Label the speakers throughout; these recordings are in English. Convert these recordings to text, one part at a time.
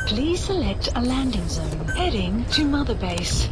Speaker 1: Please select a landing zone. Heading to Mother Base.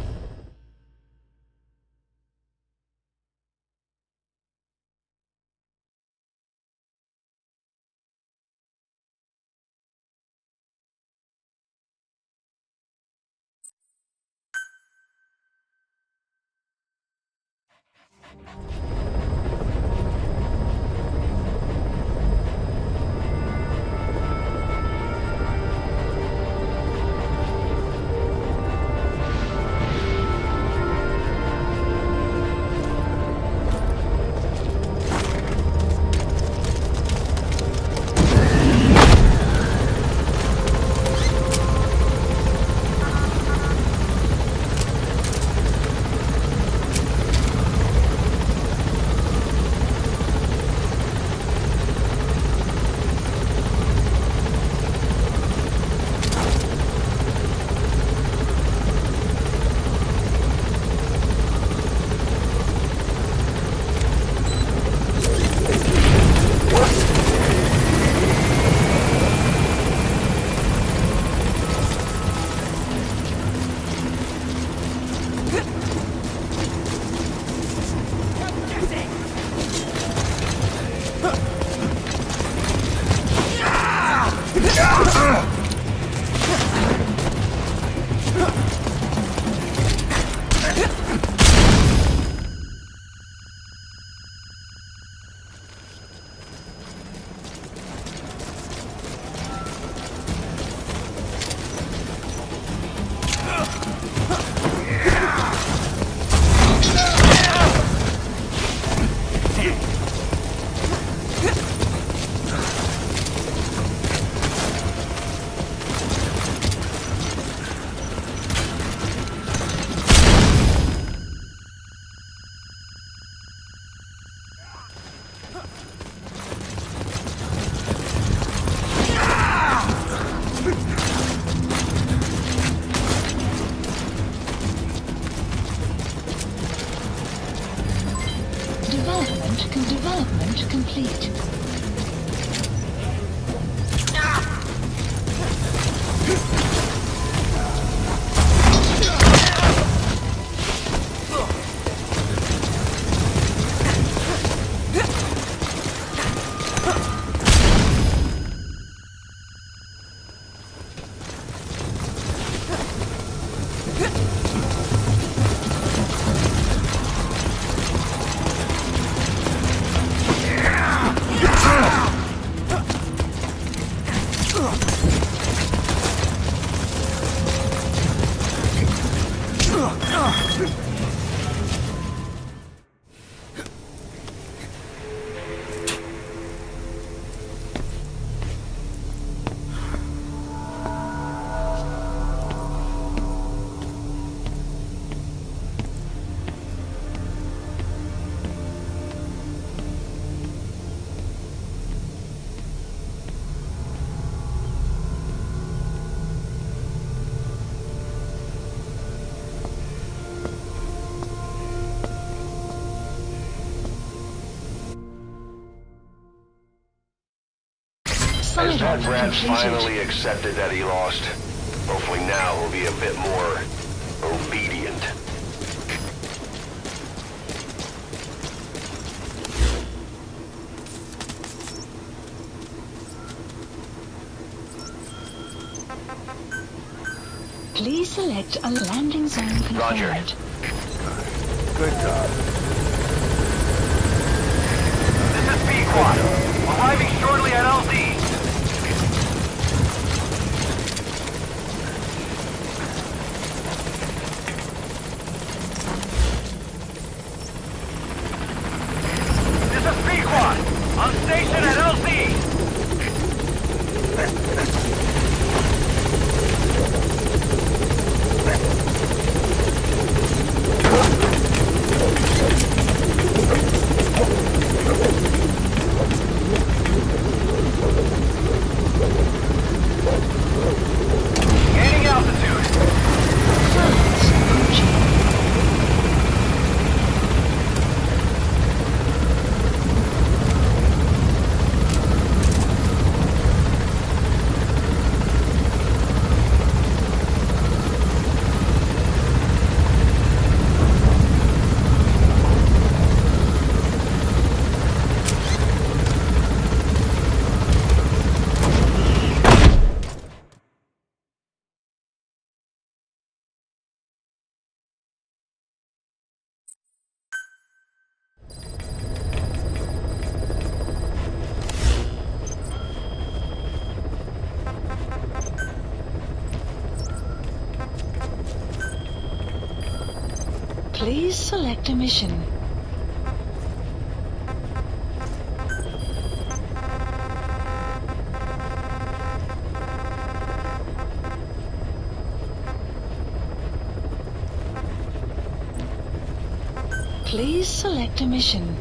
Speaker 1: Development complete.
Speaker 2: Has that brat finally accepted that he lost? Hopefully now he'll be a bit more obedient.
Speaker 1: Please select a landing zone confirmed.
Speaker 2: Roger.
Speaker 3: Good job.
Speaker 4: This is B-Quad. Arriving shortly at LZ. This is B-Quad. On station at LZ.
Speaker 1: Please select a mission. Please select a mission.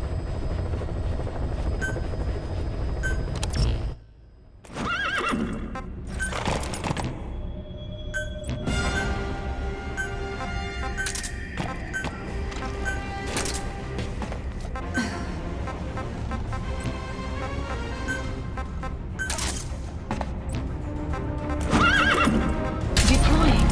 Speaker 1: Deploying.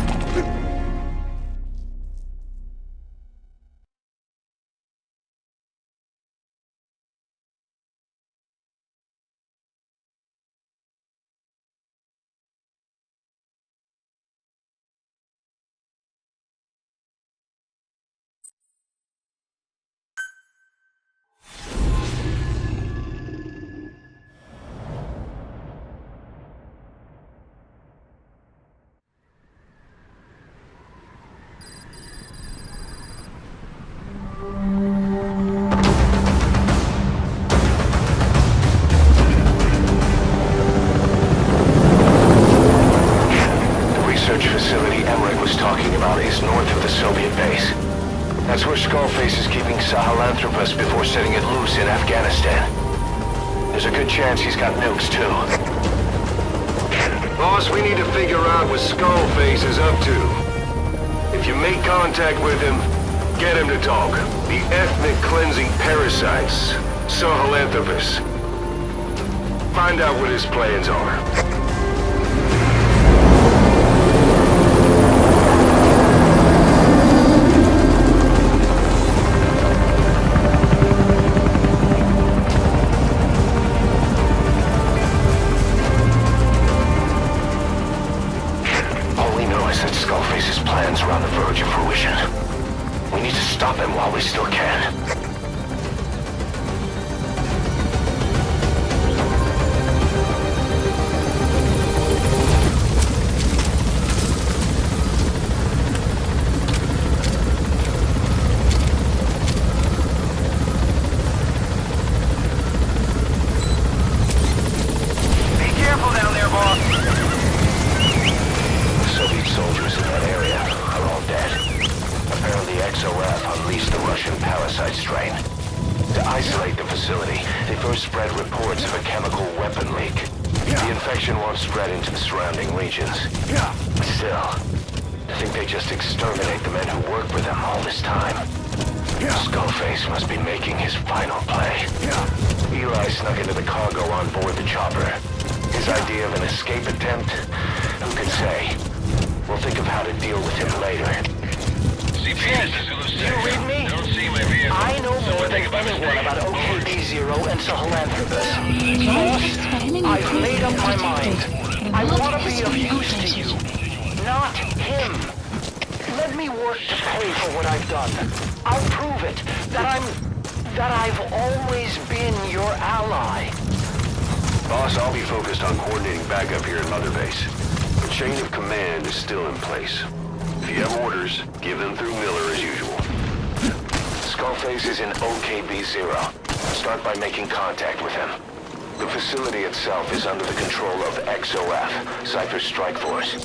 Speaker 2: That's where Skullface is keeping Sahelanthropus before setting it loose in Afghanistan. There's a good chance he's got nukes, too. Boss, we need to figure out what Skullface is up to. If you make contact with him, get him to talk. The ethnic cleansing parasites, Sahelanthropus. Find out what his plans are. Skullface's plans are on the verge of fruition. We need to stop him while we still can.
Speaker 4: Be careful down there, boss.
Speaker 2: Soldiers in that area are all dead. Apparently XOF unleashed the Russian parasite strain. To isolate the facility, they first spread reports of a chemical weapon leak. The infection won't spread into the surrounding regions. Still, I think they just exterminate the men who worked with them all this time. Skullface must be making his final play. Eli snuck into the cargo on board the chopper. His idea of an escape attempt? Who can say? We'll think of how to deal with him later.
Speaker 4: CPS is Zulu 6.
Speaker 5: You read me?
Speaker 4: Don't see my vehicle.
Speaker 5: I know more than anyone about OKB-0 and Sahelanthropus. Boss, I've made up my mind. I want to be of use to you, not him. Let me work to pay for what I've done. I'll prove it, that I've always been your ally.
Speaker 2: Boss, I'll be focused on coordinating backup here in Mother Base. The chain of command is still in place. If you have orders, give them through Miller as usual. Skullface is in OKB-0. Start by making contact with him. The facility itself is under the control of XOF, Cypher's Strike Force.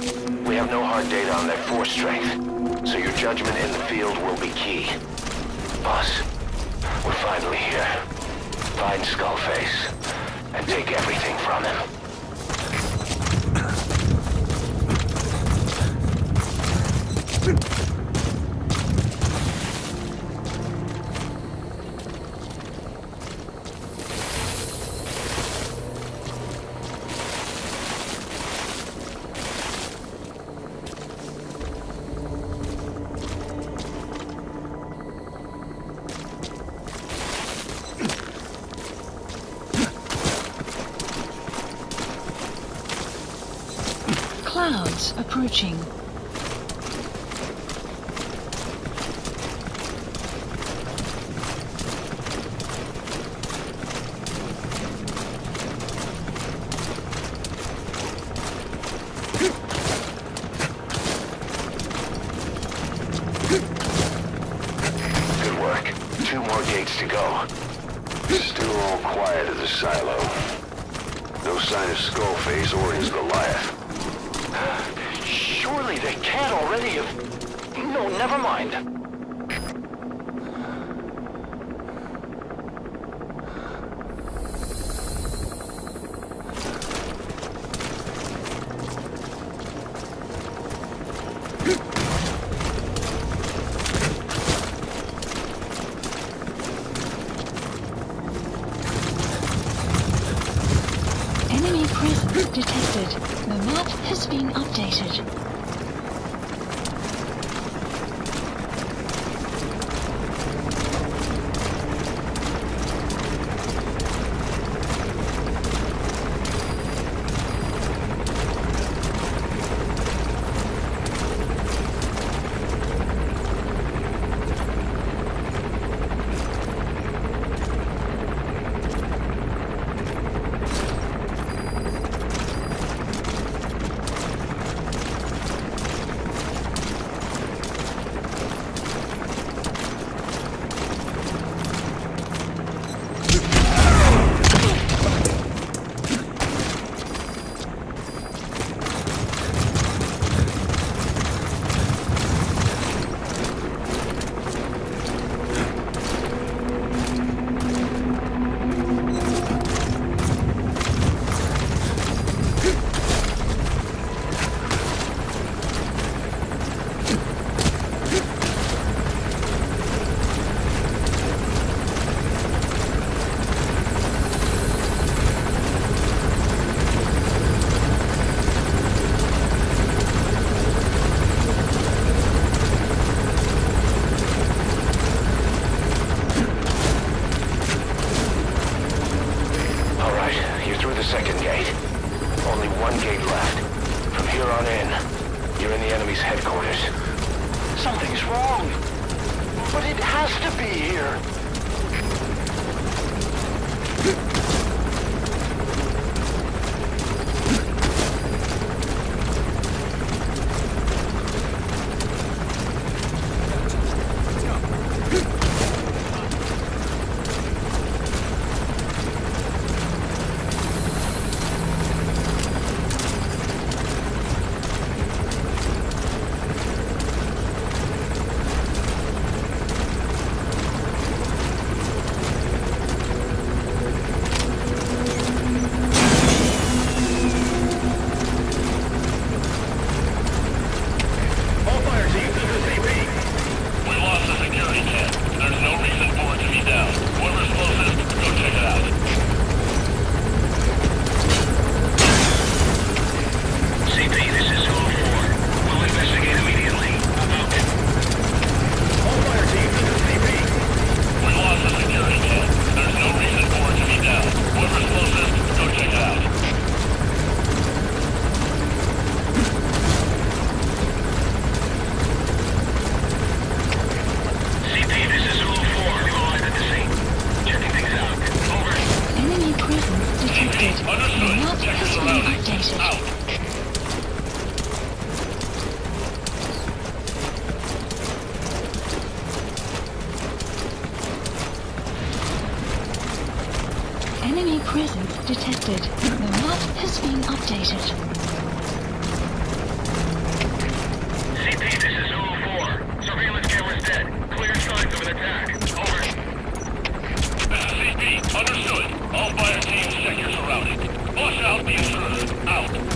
Speaker 2: We have no hard data on their force strength, so your judgment in the field will be key. Boss, we're finally here. Find Skullface, and take everything from him.
Speaker 1: Clouds approaching.
Speaker 2: you go?
Speaker 3: Still all quiet at the silo. No sign of Skullface or his Goliath.
Speaker 5: Surely they can't already have... No, never mind.
Speaker 1: Enemy presence detected. The map has been updated.
Speaker 2: second gate. Only one gate left. From here on in, you're in the enemy's headquarters.
Speaker 5: Something's wrong. But it has to be here.
Speaker 1: Enemy presence detected. The map has been updated.
Speaker 4: CP, this is Zulu 4. Surveillance camera's dead. Clear signs of an attack. Over. This is CP. Understood. All fire teams check your surroundings. Flush out the intruder. Out.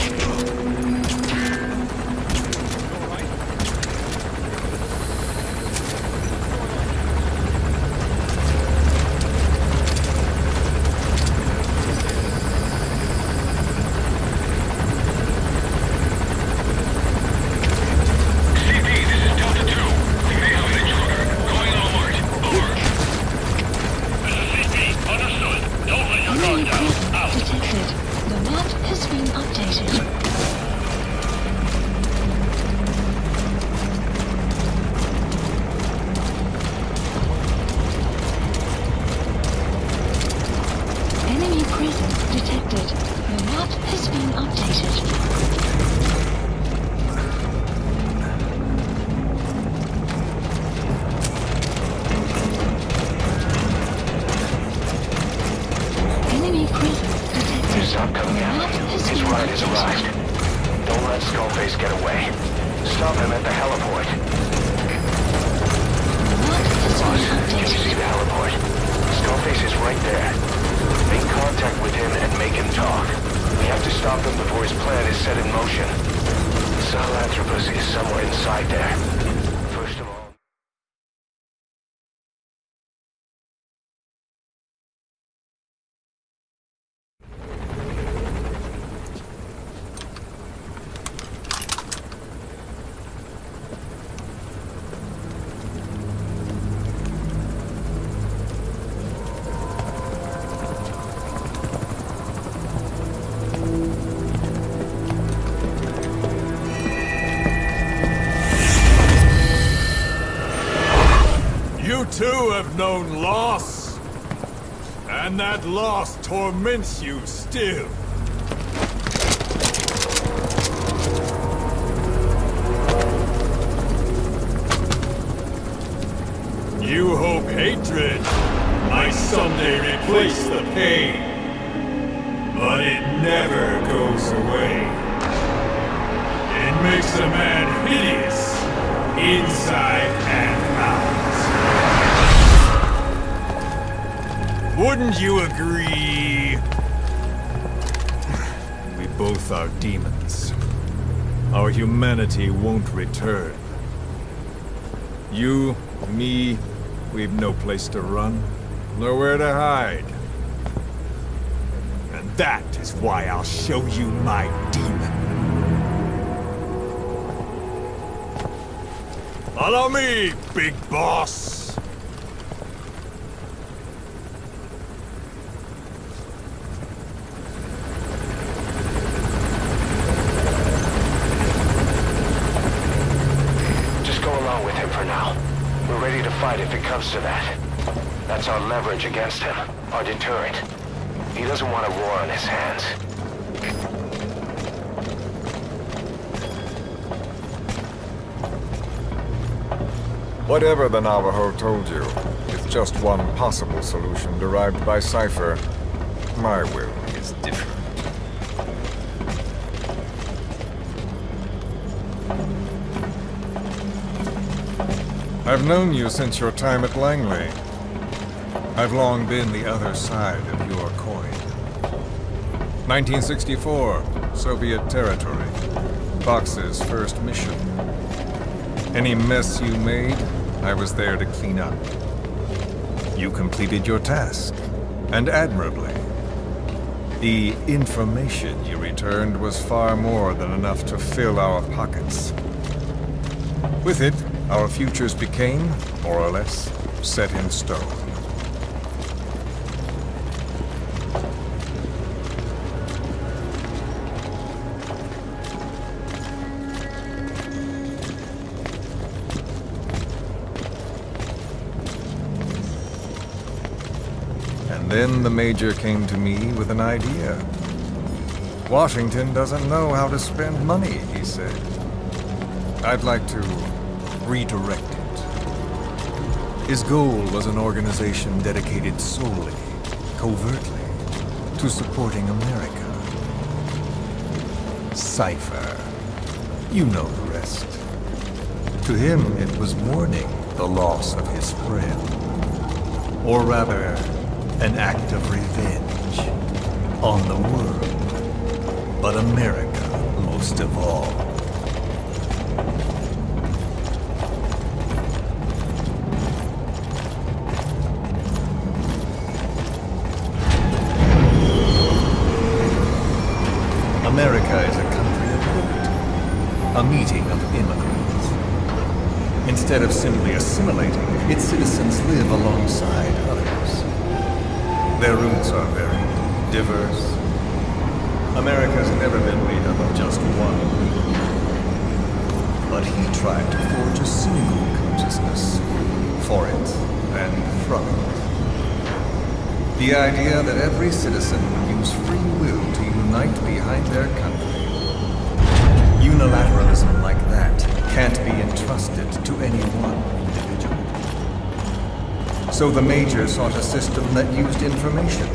Speaker 2: truck coming out. His ride has arrived. Don't let Skullface get away. Stop him at the heliport. Boss, can you see the heliport? Skullface is right there. Make contact with him and make him talk. We have to stop him before his plan is set in motion. Sahelanthropus is somewhere inside there. First of all...
Speaker 6: You too have known loss, and that loss torments you still. You hope hatred might someday replace the pain, but it never goes away. It makes a man hideous, inside and out. Wouldn't you agree? We both are demons. Our humanity won't return. You, me, we've no place to run, nowhere to hide. And that is why I'll show you my demon. Follow me, big boss!
Speaker 2: If it comes to that. That's our leverage against him, our deterrent. He doesn't want a war on his hands.
Speaker 7: Whatever the Navajo told you, it's just one possible solution derived by Cypher. My will is different. I've known you since your time at Langley. I've long been the other side of your coin. 1964, Soviet territory. Fox's first mission. Any mess you made, I was there to clean up. You completed your task, and admirably. The information you returned was far more than enough to fill our pockets. With it, our futures became, more or less, set in stone. And then the Major came to me with an idea. Washington doesn't know how to spend money, he said. I'd like to redirect it. His goal was an organization dedicated solely, covertly, to supporting America. Cypher. You know the rest. To him, it was mourning the loss of his friend. Or rather, an act of revenge on the world. But America, most of all. America is a country of liberty, a meeting of immigrants. Instead of simply assimilating, its citizens live alongside others. Their roots are very diverse. America's never been made up of just one group. But he tried to forge a single consciousness for it and from it. The idea that every citizen would use free will to unite behind their country. Unilateralism like that can't be entrusted to any one individual. So the Major sought a system that used information,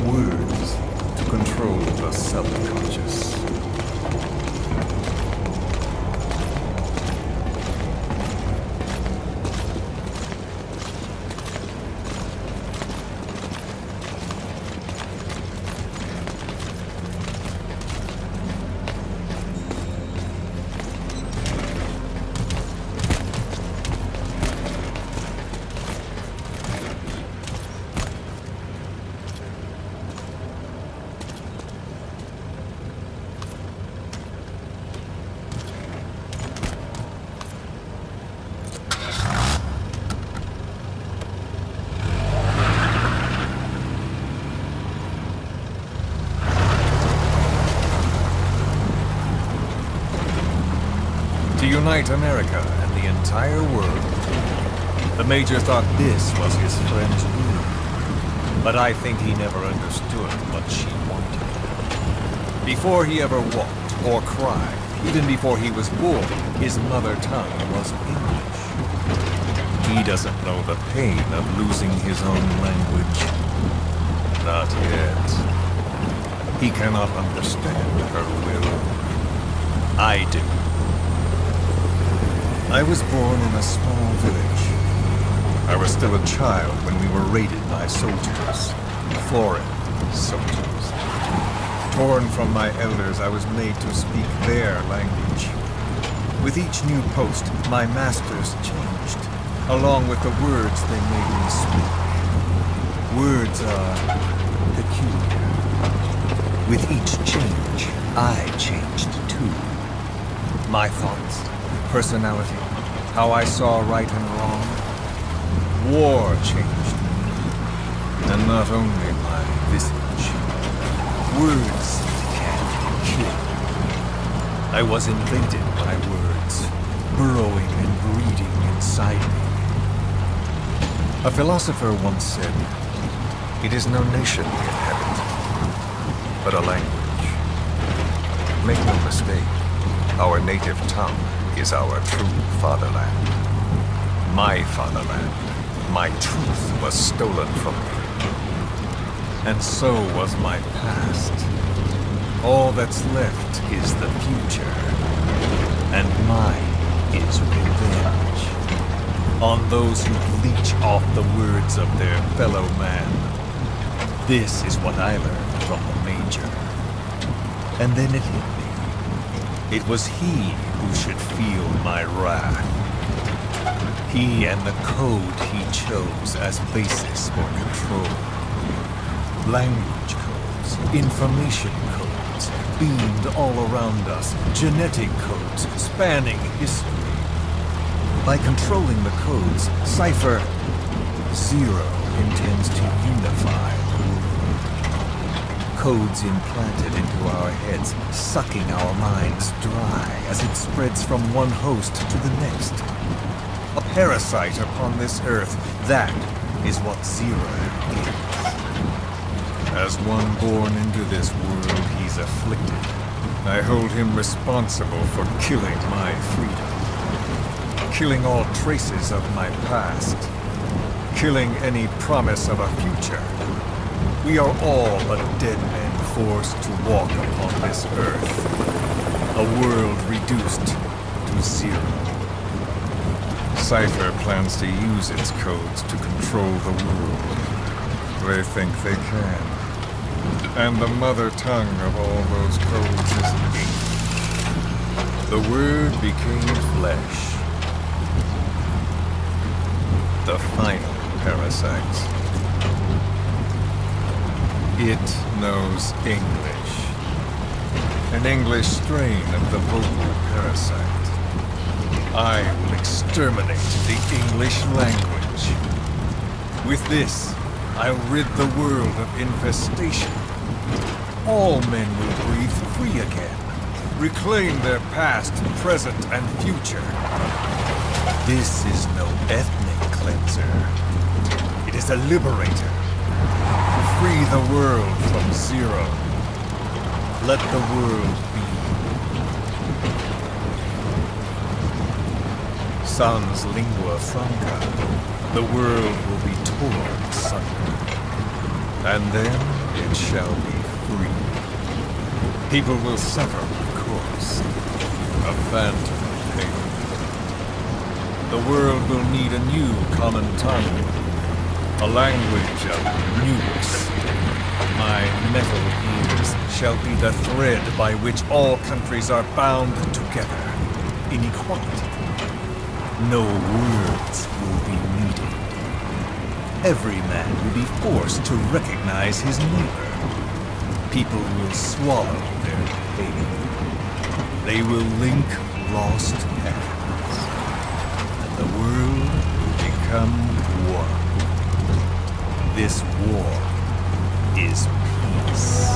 Speaker 7: words, to control the subconscious. To unite America and the entire world. The Major thought this was his friend's will, but I think he never understood what she wanted. Before he ever walked or cried, even before he was born, his mother tongue was English. He doesn't know the pain of losing his own language. Not yet. He cannot understand her will. I do. I was born in a small village. I was still a child when we were raided by soldiers. Foreign soldiers. Torn from my elders, I was made to speak their language. With each new post, my masters changed, along with the words they made me speak. Words are peculiar. With each change, I changed too. My thoughts, personality, how I saw right and wrong. War changed me, and not only my visage. Words can kill. I was invaded by words, burrowing and breeding inside me. A philosopher once said, "It is no nation we inhabit, but a language." Make no mistake, our native tongue is our true fatherland. My fatherland, my truth was stolen from me. And so was my past. All that's left is the future. And mine is revenge. On those who leech off the words of their fellow man. This is what I learned from the Major. And then it hit me. It was he who should feel my wrath. He and the code he chose as basis for control. Language codes, information codes, beamed all around us, genetic codes spanning history. By controlling the codes, Cypher Zero intends to unify the world. Codes implanted into our heads, sucking our minds dry as it spreads from one host to the next. A parasite upon this earth, that is what Zero is. As one born into this world, he's afflicted. I hold him responsible for killing my freedom. Killing all traces of my past. Killing any promise of a future. We are all but dead men forced to walk upon this earth. A world reduced to zero. Cypher plans to use its codes to control the world. They think they can. And the mother tongue of all those codes is ink. The word became flesh. The final parasite. It knows English. An English strain of the vocal parasite. I will exterminate the English language. With this, I'll rid the world of infestation. All men will breathe free again, reclaim their past, present, and future. This is no ethnic cleanser. It is a liberator. To free the world from Zero. Let the world be. Sans lingua franca, the world will be torn asunder. And then it shall be free.
Speaker 6: People will suffer, of course. A phantom pain. The world will need a new common tongue. A language of nukes. My metal ears shall be the thread by which all countries are bound together in equality. No words will be needed. Every man will be forced to recognize his neighbor. People will swallow their pain. They will link lost hands. And the world will become one. This war is peace.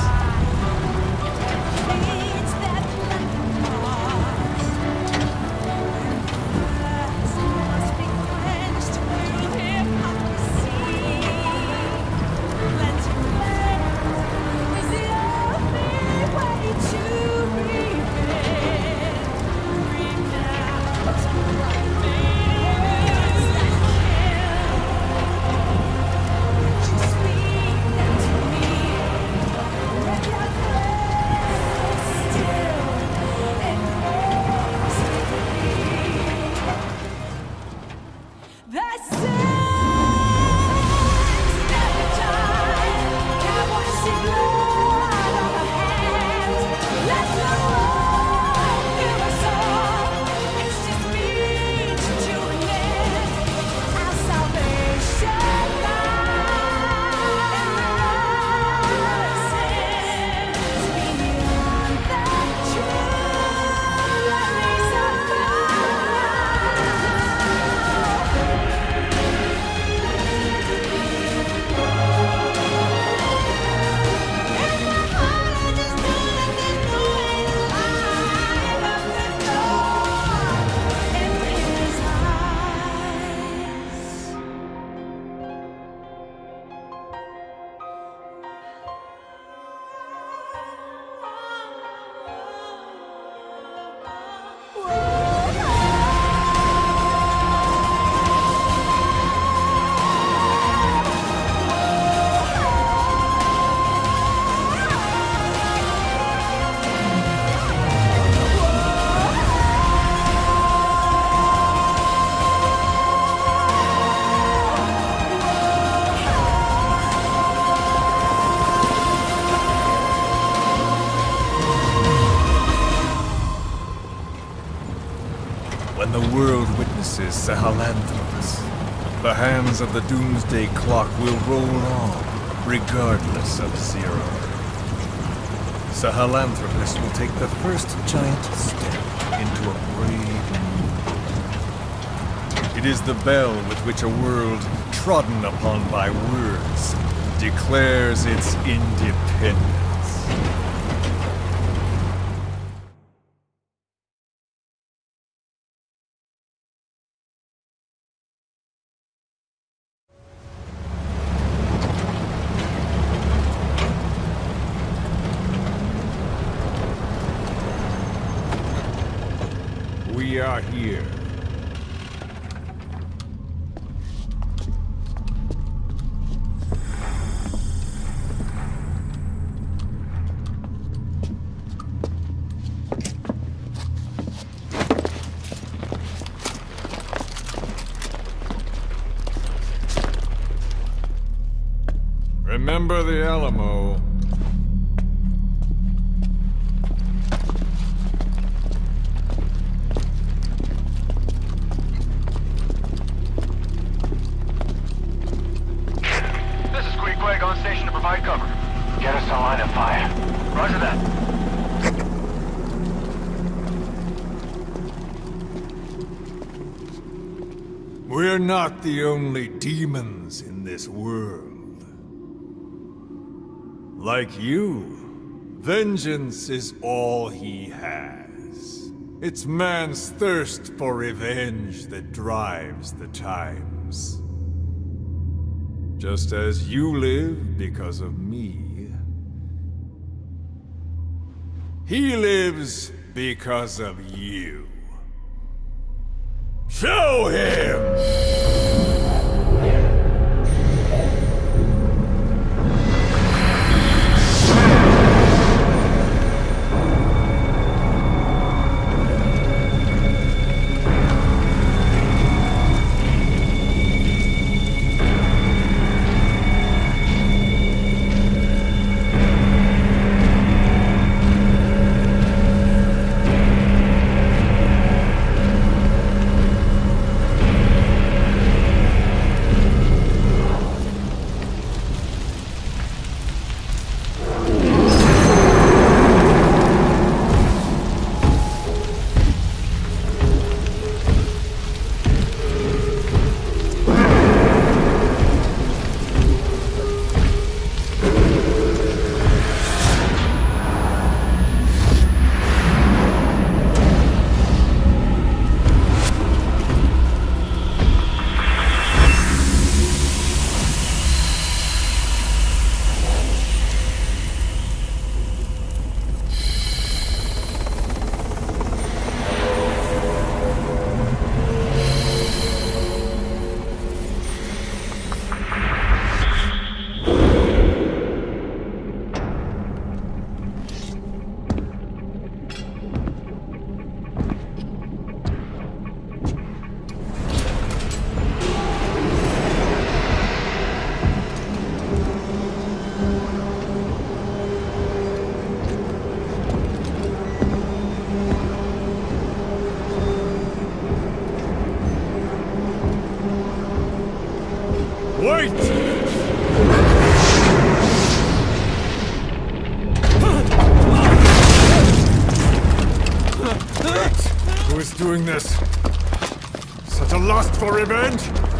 Speaker 6: When the world witnesses Sahelanthropus, the hands of the doomsday clock will roll on, regardless of Zero. Sahelanthropus will take the first giant step into a brave new world. It is the bell with which a world trodden upon by words declares its independence. We are here. Remember the Alamo.
Speaker 4: On station to provide cover.
Speaker 2: Get us a line of fire.
Speaker 4: Roger that.
Speaker 6: We're not the only demons in this world. Like you, vengeance is all he has. It's man's thirst for revenge that drives the times. Just as you live because of me, he lives because of you. Show him! doing this? Such a lust for revenge?